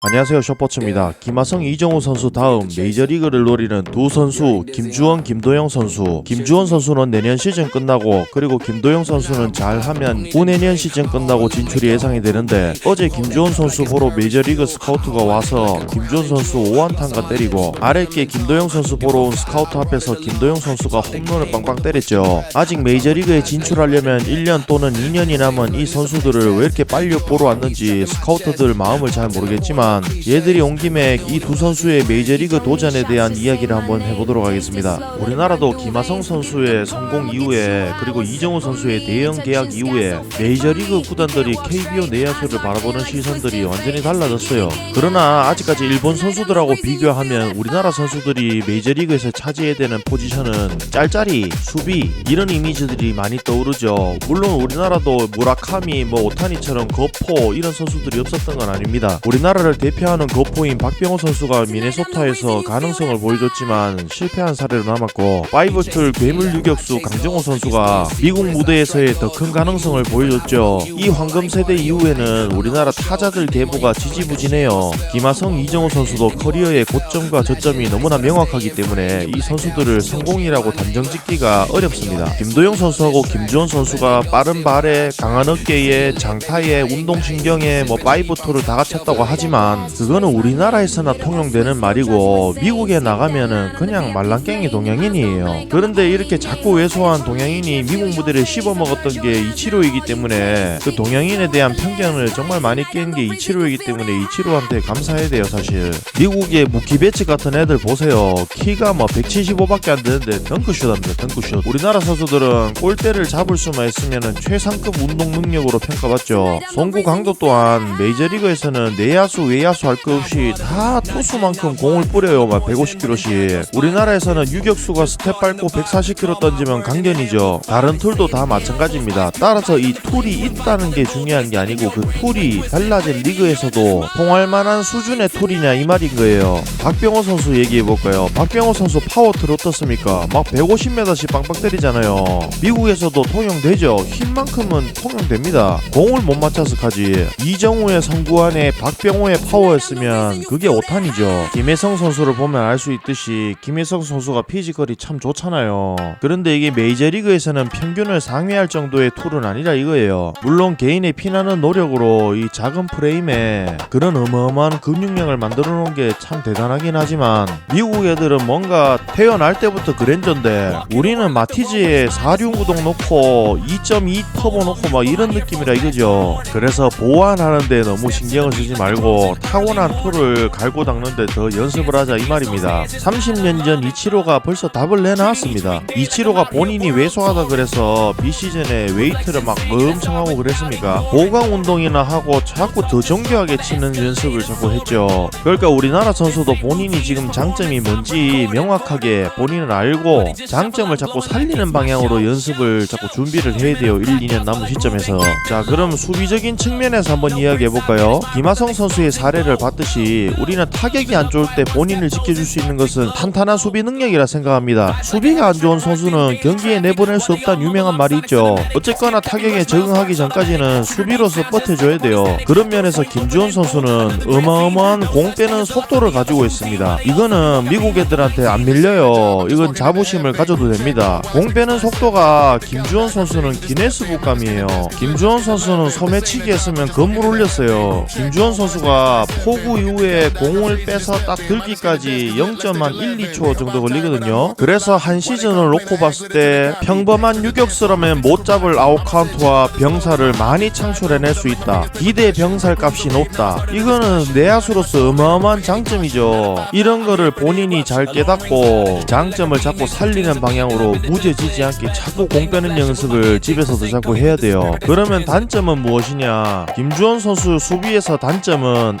안녕하세요, 셔퍼츠입니다. 김하성, 이정우 선수 다음 메이저리그를 노리는 두 선수 김주원, 김도영 선수. 김주원 선수는 내년 시즌 끝나고 그리고 김도영 선수는 잘하면 후내년 시즌 끝나고 진출이 예상이 되는데 어제 김주원 선수 보러 메이저리그 스카우트가 와서 김주원 선수 5안타가 때리고 아랫게 김도영 선수 보러 온 스카우트 앞에서 김도영 선수가 홈런을 빵빵 때렸죠. 아직 메이저리그에 진출하려면 1년 또는 2년이 남은 이 선수들을 왜 이렇게 빨리 보러 왔는지 스카우터들 마음을 잘 모르겠지만 얘들이 온 김에 이 두 선수의 메이저리그 도전에 대한 이야기를 한번 해보도록 하겠습니다. 우리나라도 김하성 선수의 성공 이후에 그리고 이정우 선수의 대형 계약 이후에 메이저리그 구단들이 KBO 내야수를 바라보는 시선들이 완전히 달라졌어요. 그러나 아직까지 일본 선수들하고 비교하면 우리나라 선수들이 메이저리그에서 차지해야 되는 포지션은 짤짤이, 수비 이런 이미지들이 많이 떠오르죠. 물론 우리나라도 무라카미, 오타니처럼 거포 이런 선수들이 없었던 건 아닙니다. 우리나라를 대표하는 거포인 박병호 선수가 미네소타에서 가능성을 보여줬지만 실패한 사례로 남았고, 파이브툴 괴물 유격수 강정호 선수가 미국 무대에서의 더 큰 가능성을 보여줬죠. 이 황금 세대 이후에는 우리나라 타자들 계보가 지지부진해요. 김하성, 이정우 선수도 커리어의 고점과 저점이 너무나 명확하기 때문에 이 선수들을 성공이라고 단정짓기가 어렵습니다. 김도영 선수하고 김주원 선수가 빠른 발에 강한 어깨에 장타에 운동신경에 파이브툴을 다 갖췄다고 하지만 그거는 우리나라에서나 통용되는 말이고 미국에 나가면은 그냥 말랑깽이 동양인이에요. 그런데 이렇게 자꾸 왜소한 동양인이 미국 무대를 씹어먹었던 게 이치로이기 때문에 그 동양인에 대한 편견을 정말 많이 깬 게 이치로이기 때문에 이치로한테 감사해야 돼요. 사실 미국의 무키베츠 같은 애들 보세요. 키가 175밖에 안 되는데 덩크슛 합니다. 덩크슛. 우리나라 선수들은 골대를 잡을 수만 있으면은 최상급 운동 능력으로 평가받죠. 송구 강도 또한 메이저리그에서는 내야수 외야수 할 것 없이 다 투수만큼 공을 뿌려요. 150km씩. 우리나라에서는 유격수가 스텝 밟고 140km 던지면 강견이죠. 다른 툴도 다 마찬가지입니다. 따라서 이 툴이 있다는 게 중요한 게 아니고 그 툴이 달라진 리그에서도 통할 만한 수준의 툴이냐 이 말인 거예요. 박병호 선수 얘기해볼까요? 박병호 선수 파워 툴 어떻습니까? 150m씩 빵빵 때리잖아요. 미국에서도 통용되죠. 힘만큼은 통용됩니다. 공을 못 맞춰서 하지. 이정우의 성구안에 박병호의 파워였으면 그게 오탄이죠. 김혜성 선수를 보면 알 수 있듯이 김혜성 선수가 피지컬이 참 좋잖아요. 그런데 이게 메이저리그에서는 평균을 상회할 정도의 툴은 아니라 이거예요. 물론 개인의 피나는 노력으로 이 작은 프레임에 그런 어마어마한 근육량을 만들어 놓은 게 참 대단하긴 하지만 미국 애들은 뭔가 태어날 때부터 그랜저인데 우리는 마티즈에 4륜구동 놓고 2.2 터보 놓고 이런 느낌이라 이거죠. 그래서 보완하는데 너무 신경을 쓰지 말고 타고난 툴을 갈고 닦는데 더 연습을 하자 이 말입니다. 30년 전 이치로가 벌써 답을 내놨습니다. 이치로가 본인이 왜소하다 그래서 비시즌에 웨이트를 엄청 하고 그랬습니까? 보강 운동이나 하고 자꾸 더 정교하게 치는 연습을 자꾸 했죠. 그러니까 우리나라 선수도 본인이 지금 장점이 뭔지 명확하게 본인은 알고 장점을 자꾸 살리는 방향으로 연습을 자꾸 준비를 해야 돼요. 1, 2년 남은 시점에서. 자, 그럼 수비적인 측면에서 한번 이야기해볼까요? 김하성 선수의 사례를 봤듯이 우리는 타격이 안 좋을 때 본인을 지켜줄 수 있는 것은 탄탄한 수비 능력이라 생각합니다. 수비가 안 좋은 선수는 경기에 내보낼 수 없다는 유명한 말이 있죠. 어쨌거나 타격에 적응하기 전까지는 수비로서 버텨줘야 돼요. 그런 면에서 김주원 선수는 어마어마한 공 빼는 속도를 가지고 있습니다. 이거는 미국 애들한테 안 밀려요. 이건 자부심을 가져도 됩니다. 공 빼는 속도가 김주원 선수는 기네스북감이에요. 김주원 선수는 소매치기 했으면 건물 올렸어요. 김주원 선수가 포구 이후에 공을 빼서 딱 들기까지 0.1, 2초 정도 걸리거든요. 그래서 한 시즌을 놓고 봤을 때 평범한 유격수라면 못 잡을 아웃카운트와 병살을 많이 창출해낼 수 있다. 기대 병살 값이 높다. 이거는 내야수로서 어마어마한 장점이죠. 이런 거를 본인이 잘 깨닫고 장점을 자꾸 살리는 방향으로 무뎌지지 않게 자꾸 공 빼는 연습을 집에서도 자꾸 해야 돼요. 그러면 단점은 무엇이냐? 김주원 선수 수비에서 단점은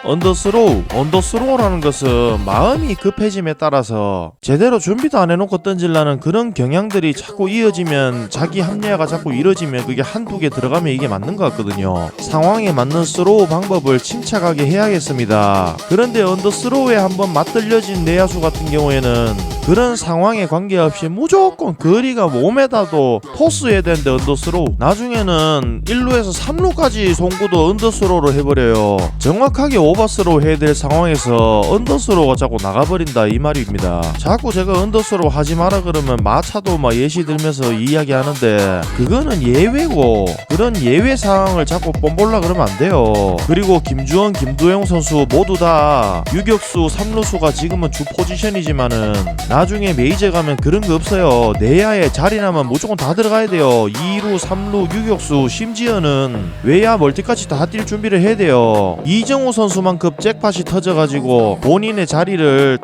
언더스로우라는 것은 마음이 급해짐에 따라서 제대로 준비도 안 해놓고 던질라는 그런 경향들이 자꾸 이어지면 자기 합리화가 자꾸 이뤄지면 그게 한두 개 들어가면 이게 맞는 것 같거든요. 상황에 맞는 스로우 방법을 침착하게 해야겠습니다. 그런데 언더스로우에 한번 맞들려진 내야수 같은 경우에는 그런 상황에 관계없이 무조건 거리가 5m도 토스해야 되는데 언더스로우, 나중에는 1루에서 3루까지 송구도 언더스로우로 해버려요. 정확하게 오버스로우 해야 될 상황에서 언더스로우가 자꾸 나가버린다 이 말입니다. 자꾸 제가 언더스로우 하지 마라 그러면 마차도 막 예시 들면서 이야기하는데 그거는 예외고, 그런 예외 상황을 자꾸 뽐볼라 그러면 안 돼요. 그리고 김주원, 김도영 선수 모두 다 유격수, 3루수가 지금은 주 포지션이지만은 나중에 메이저 가면 그런 거 없어요. 내야에 자리 나면 무조건 다 들어가야 돼요. 2루, 3루, 유격수, 심지어는 외야 멀티까지 다 뛸 준비를 해야 돼요. 이정우 선수만큼 잭팟이 터져가지고 본인의 자리를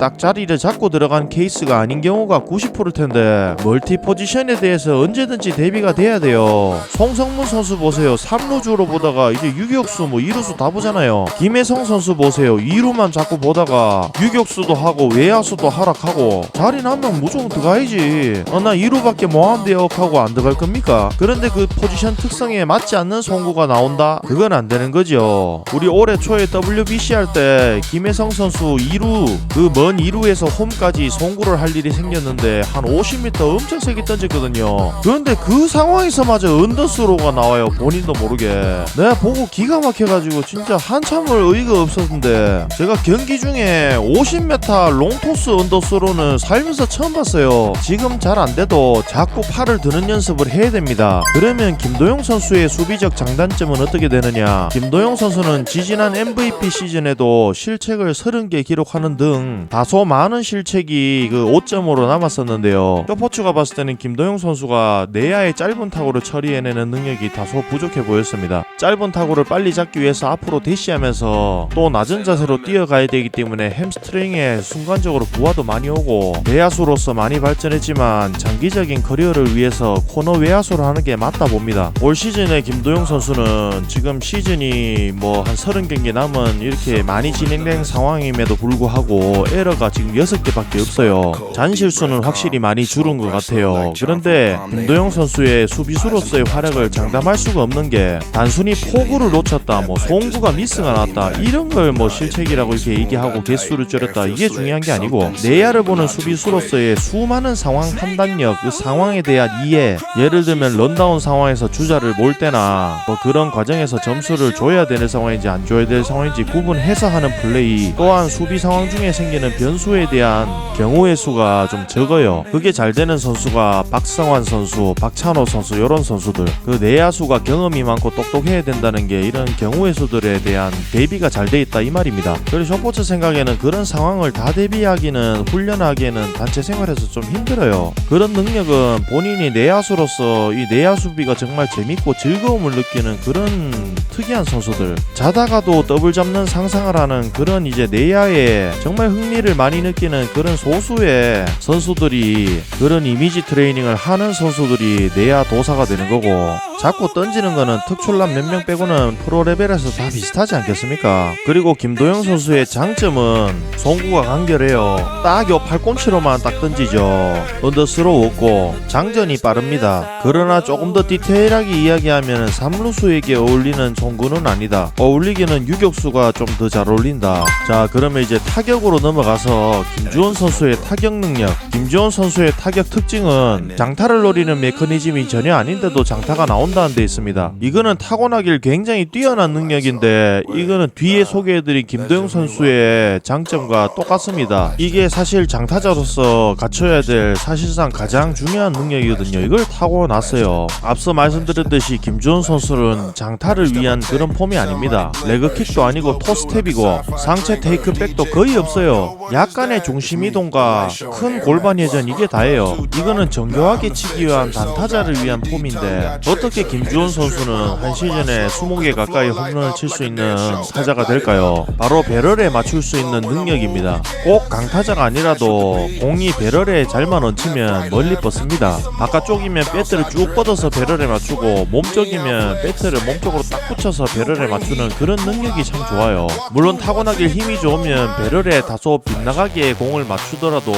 잡고 들어간 케이스가 아닌 경우가 90%일 텐데 멀티 포지션에 대해서 언제든지 대비가 돼야 돼요. 송성문 선수 보세요. 3루주로 보다가 이제 유격수, 2루수 다 보잖아요. 김혜성 선수 보세요. 2루만 자꾸 보다가 유격수도 하고 외야수도 하락하고 자리 나면 무조건 들어가야지. 나 2루밖에 뭐하면 돼요 하고 안 들어갈 겁니까? 그런데 그 포지션 특성에 맞지 않는 송구가 나온다? 그건 안 되는 거죠. 우리 올해 초에 WBC 할 때 김혜성 선수 2루, 그 먼 2루에서 홈까지 송구를 할 일이 생겼는데 한 50m 엄청 세게 던졌거든요. 그런데 그 상황에서마저 언더스로우가 나와요. 본인도 모르게. 내가 보고 기가 막혀가지고 진짜 한참을 의의가 없었는데, 제가 경기 중에 50m 롱토스 언더스로우는 살면서 처음 봤어요. 지금 잘 안 돼도 자꾸 팔을 드는 연습을 해야 됩니다. 그러면 김도영 선수의 수비적 장단점은 어떻게 되느냐? 김도영 선수는 지지난 MVP 시즌에도 실책을 30개 기록하는 등 다소 많은 실책이 그 5점으로 남았었는데요. 쇼포츠가 봤을 때는 김도영 선수가 내야의 짧은 타구를 처리해내는 능력이 다소 부족해 보였습니다. 짧은 타구를 빨리 잡기 위해서 앞으로 대시하면서 또 낮은 자세로 뛰어가야 되기 때문에 햄스트링에 순간적으로 부하도 많이 오고, 내야수로서 많이 발전했지만 장기적인 커리어를 위해서 코너 외야수를 하는 게 맞다 봅니다. 올 시즌에 김도영 선수는 지금 시즌이 한 30경기 남은 이렇게 많이 진행된 상황임에도 불구하고 에러가 지금 6개밖에 없어요. 잔실수는 확실히 많이 줄은 것 같아요. 그런데 김도영 선수의 수비수로서의 활약을 장담할 수가 없는 게, 단순히 포구를 놓쳤다, 송구가 미스가 났다, 이런 걸 실책이라고 이렇게 얘기하고 개수를 줄였다, 이게 중요한 게 아니고, 내야를 보는 수비수로서의 수많은 상황 판단력, 그 상황에 대한 이해, 예를 들면 런다운 상황에서 주자를 몰 때나 그런 과정에서 점수를 줘야 되는 상황인지 안 줘야 될 상황인지 구분해서 하는 플레이, 또한 수비 상황 중에 생기는 변수에 대한 경우의 수가 좀 적어요. 그게 잘 되는 선수가 박성환 선수, 박찬호 선수, 이런 선수들, 그 내야수가 경험이 많고 똑똑해야 된다는 게 이런 경우의 수들에 대한 대비가 잘 돼 있다 이 말입니다. 그리고 쇼포츠 생각에는 그런 상황을 다 대비하기는, 훈련하기에는 단체 생활에서 좀 힘들어요. 그런 능력은 본인이 내야수로서 이 내야 수비가 정말 재밌고 즐거움을 느끼는 그런 특이한 선수들, 자다가도 더블 잡는 상상을 하는 그런 이제 내야에 정말 흥미를 많이 느끼는 그런 소수의 선수들이, 그런 이미지 트레이닝을 하는 선수들이 내야 도사가 되는 거고, 자꾸 던지는 거는 특출난 몇 명 빼고는 프로 레벨에서 다 비슷하지 않겠습니까? 그리고 김도영 선수의 장점은 송구가 간결해요. 딱 요 팔꿈치로만 딱 던지죠. 언더스로우 없고 장전이 빠릅니다. 그러나 조금 더 디테일하게 이야기하면 3루수에게 어울리는 송구는 아니다. 어울리기는 유격수가 좀 더 잘 어울린다. 자, 그러면 이제 타격으로 넘어가서 김주원 선수의 타격 능력. 김주원 선수의 타격 특징은 장타를 노리는 메커니즘이 전혀 아닌데도 장타가 나온다는 데 있습니다. 이거는 타고나길 굉장히 뛰어난 능력인데, 이거는 뒤에 소개해드린 김도영 선수의 장점과 똑같습니다. 이게 사실 장타자로서 갖춰야 될 사실상 가장 중요한 능력이거든요. 이걸 타고났어요. 앞서 말씀드렸듯이 김주원 선수는 장타를 위한 그런 폼이 아닙니다. 레그킥도 아니고 토스텝이고 상체 테이크백도 거의 없어요. 약간의 중심 이동과 큰 골반 회전, 이게 다예요. 이거는 정교하게 치기 위한 단타자를 위한 폼인데, 어떻게 김주원 선수는 한 시즌에 20개 가까이 홈런을 칠 수 있는 타자가 될까요? 바로 배럴에 맞출 수 있는 능력입니다. 꼭 강타자가 아니라도 공이 배럴에 잘만 얹히면 멀리 뻗습니다. 바깥쪽이면 배트를 쭉 뻗어서 배럴에 맞추고, 몸쪽이면 배트를 몸쪽으로 딱 붙여서 배럴에 맞추는 그런 능력이 참 좋아요. 물론 타고나길 힘이 좋으면 배럴에 다소 빗나가게 공을 맞추더라도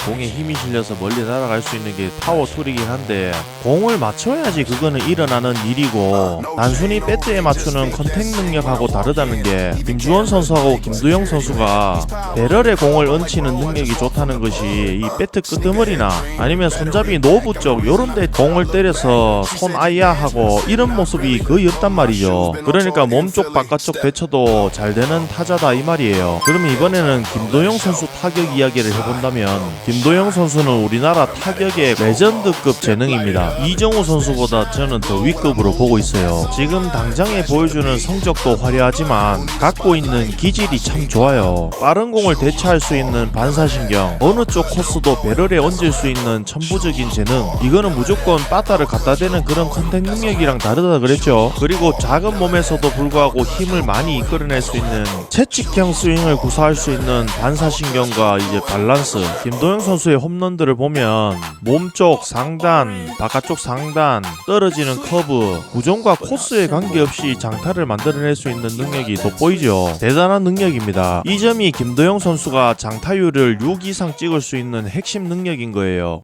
공에 힘이 실려서 멀리 날아갈 수 있는 게 파워 툴이긴 한데, 공을 맞춰야지 그거는 일어나는 일이고, 단순히 배트에 맞추는 컨택 능력하고 다르다는 게, 김주원 선수하고 김도영 선수가 배럴에 공을 얹히는 능력이 좋다는 것이 이 배트 끄트머리나 아니면 손잡이 노부 쪽 요런데 공을 때려서 손 아야 하고 이런 모습이 거의 없단 말이죠. 그러니까 몸쪽 바깥쪽 대처도 잘 되는 타자다 이 말이에요. 그러면 이번에는 김도영 선수 타격 이야기를 해본다면 김도영 선수는 우리나라 타격의 레전드급 재능입니다. 이정우 선수보다 저는 더 위급으로 보고 있어요. 지금 당장에 보여주는 성적도 화려하지만 갖고 있는 기질이 참 좋아요. 빠른 공을 대처할 수 있는 반사신경, 어느 쪽 코스도 배럴에 얹을 수 있는 천부적인 재능, 이거는 무조건 빠따를 갖다 대는 그런 컨택 능력이랑 다르다 그랬죠. 그리고 작은 몸에서도 불구하고 힘을 많이 이끌어낼 수 있는 채찍형 스윙을 구사할 수 있는 반사신경과 이제 밸런스. 김도영 선수의 홈런들을 보면 몸쪽 상단, 바깥쪽 상단, 떨어지는 커브, 구종과 코스에 관계없이 장타를 만들어낼 수 있는 능력이 돋보이죠. 대단한 능력입니다. 이 점이 김도영 선수가 장타율을 6 이상 찍을 수 있는 핵심 능력인 거예요.